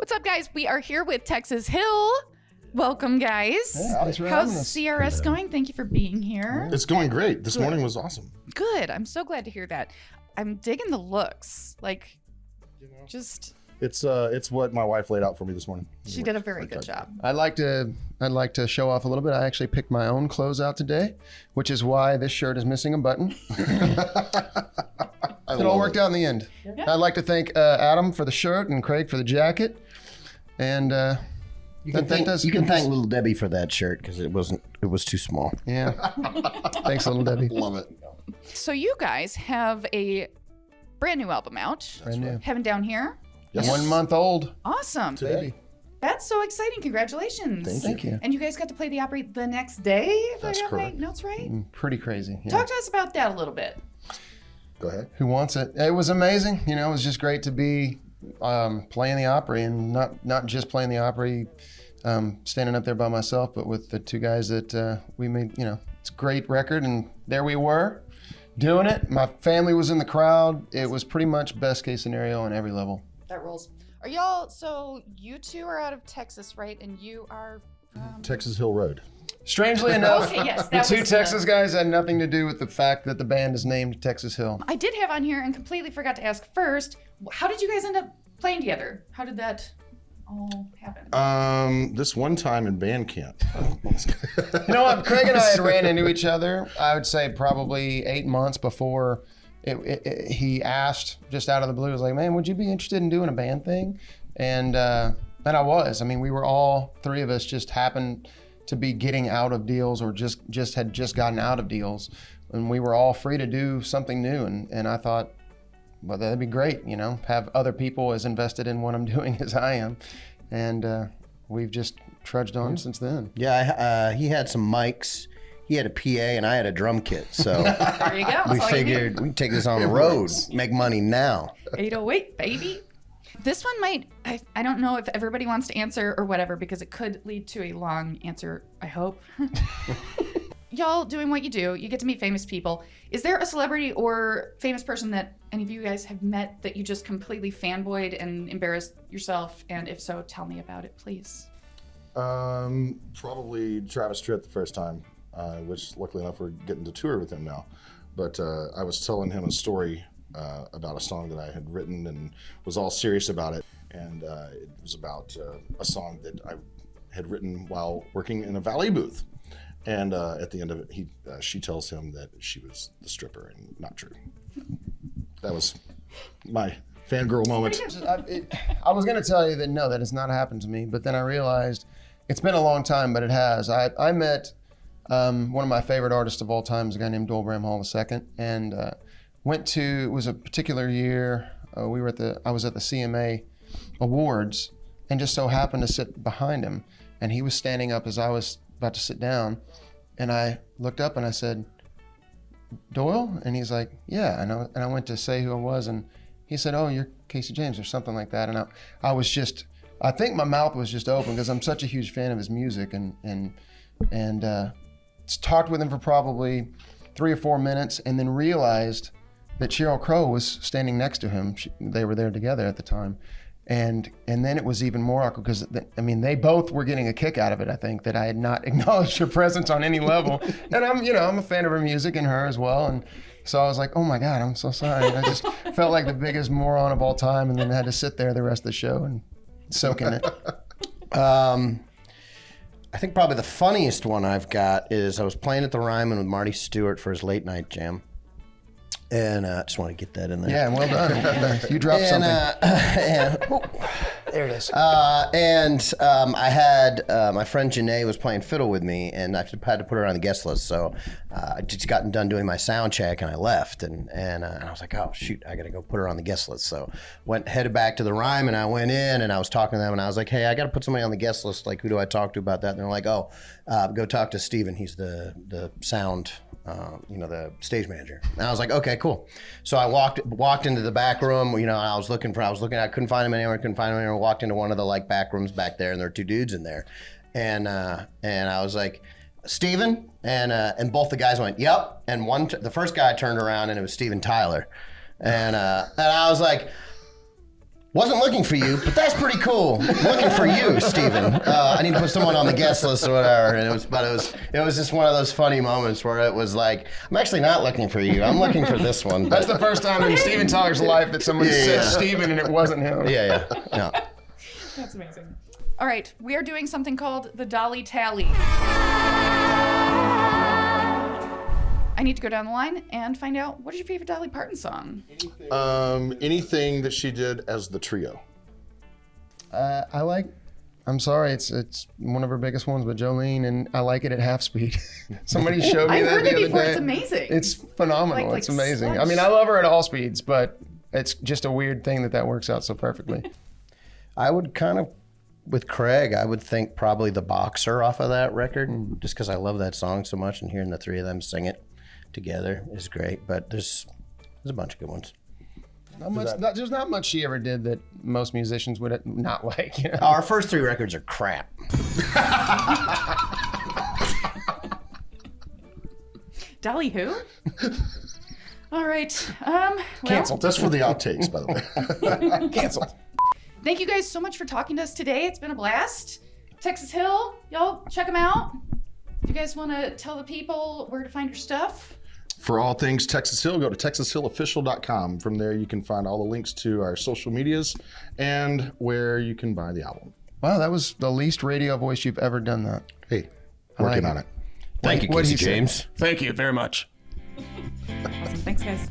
What's up, guys? We are here with Texas Hill. Welcome, guys. Yeah, How's CRS going? Thank you for being here. It's going great. This morning was awesome. Good. I'm so glad to hear that. I'm digging the looks. It's what my wife laid out for me this morning. She did a very good job. I'd like to show off a little bit. I actually picked my own clothes out today, which is why this shirt is missing a button. It all worked out in the end. Yeah. I'd like to thank Adam for the shirt and Craig for the jacket. And you can thank Little Debbie for that shirt because it was too small. Yeah. Thanks, Little Debbie. Love it. So you guys have a brand new album out. Brand new. Heaven Down Here. Yes. 1 month old. Awesome. Today. That's so exciting. Congratulations. Thank you. And you guys got to play the Opry the next day, if That's I got my correct. notes right? Pretty crazy. Yeah. Talk to us about that a little bit. Go ahead. Who wants it? It was amazing. You know, it was just great to be playing the Opry, and not just playing the Opry, standing up there by myself, but with the two guys that we made. You know, it's a great record, and there we were doing it. My family was in the crowd. It was pretty much best case scenario on every level. That rules. Are y'all, so you two are out of Texas, right? And you are from... Texas Hill Road. Strangely enough, Okay, yes, the that two was Texas guys had nothing to do with the fact that the band is named Texas Hill. I did have on here and completely forgot to ask first, how did you guys end up playing together? How did that all happen? This one time in band camp. You know what? Craig and I had ran into each other, I would say probably 8 months before he asked, just out of the blue, was like, man, would you be interested in doing a band thing? And I was. I mean, we were all three of us just happened to be getting out of deals or just had gotten out of deals. And we were all free to do something new. And I thought, well, that'd be great, you know, have other people as invested in what I'm doing as I am. And we've just trudged on since then. Yeah, he had some mics. He had a PA and I had a drum kit. So There you go. we figured we'd take this on the road, make money now. 808, baby. This one might, I don't know if everybody wants to answer or whatever, because it could lead to a long answer, I hope. Y'all doing what you do, you get to meet famous people. Is there a celebrity or famous person that any of you guys have met that you just completely fanboyed and embarrassed yourself? And if so, tell me about it, please. Probably Travis Tritt the first time, which luckily enough we're getting to tour with him now. But I was telling him a story about a song that I had written and was all serious about it. And it was about a song that I had written while working in a valet booth. And at the end of it, she tells him that she was the stripper, and not true. That was my fangirl moment. I was going to tell you that no, that has not happened to me, but then I realized it's been a long time, but it has. I met one of my favorite artists of all time, is a guy named Doyle Bramhall II, and it was a particular year, I was at the CMA Awards, and just so happened to sit behind him, and he was standing up as I was about to sit down, and I looked up and I said, Doyle? And he's like, yeah. And I went to say who I was, and he said, oh, you're Casey James or something like that. And I think my mouth was just open because I'm such a huge fan of his music, and talked with him for probably 3 or 4 minutes, and then realized that Sheryl Crow was standing next to him. They were there together at the time. And then it was even more awkward because, they both were getting a kick out of it, I think, that I had not acknowledged her presence on any level. And I'm a fan of her music and her as well. And so I was like, oh my God, I'm so sorry. And I just felt like the biggest moron of all time, and then had to sit there the rest of the show and soak in it. I think probably the funniest one I've got is I was playing at the Ryman with Marty Stewart for his late night jam. And I just want to get that in there. Yeah, well done. You dropped something. There it is. I had my friend Janae was playing fiddle with me, and I had to put her on the guest list. So I just gotten done doing my sound check, and I left. And I was like, oh, shoot, I got to go put her on the guest list. So headed back to the Rhyme, and I went in, and I was talking to them, and I was like, hey, I got to put somebody on the guest list. Like, who do I talk to about that? And they're like, oh, go talk to Steven. He's the sound the stage manager. And I was like, okay, cool. So I walked into the back room, and I was looking, I couldn't find him anywhere, walked into one of the back rooms back there, and there were 2 dudes in there. And I was like, Steven? And both the guys went, yep. And the first guy turned around and it was Steven Tyler. And I was like, Wasn't looking for you, but that's pretty cool. Looking for you, Steven. I need to put someone on the guest list or whatever. And it was just one of those funny moments where it was like, I'm actually not looking for you. I'm looking for this one. That's the first time in Steven Tyler's life that someone said Steven and it wasn't him. Yeah. No. That's amazing. All right, we are doing something called the Dolly Tally. I need to go down the line and find out, what is your favorite Dolly Parton song? Anything that she did as the trio. I'm sorry, it's one of her biggest ones, but Jolene, and I like it at half speed. Somebody showed me I've that heard the it other before. day. It's amazing. It's phenomenal. Like It's amazing. sludge. I mean, I love her at all speeds, but it's just a weird thing that works out so perfectly. I would kind of, with Craig, I would think probably The Boxer off of that record, just because I love that song so much, and hearing the three of them sing it together is great. But there's a bunch of good ones. There's not much she ever did that most musicians would not like. You know? Our first three records are crap. Dolly who? All right. Well, Canceled. That's for the outtakes, by the way. Canceled. thank you guys so much for talking to us today. It's been a blast. Texas Hill, y'all check them out. If you guys want to tell the people where to find your stuff. For all things Texas Hill, go to texashillofficial.com. From there, you can find all the links to our social medias and where you can buy the album. Wow, that was the least radio voice you've ever done that. Hey, working like on it. it. Thank you, What'd Casey he say? James. Thank you very much. Awesome. Thanks, guys.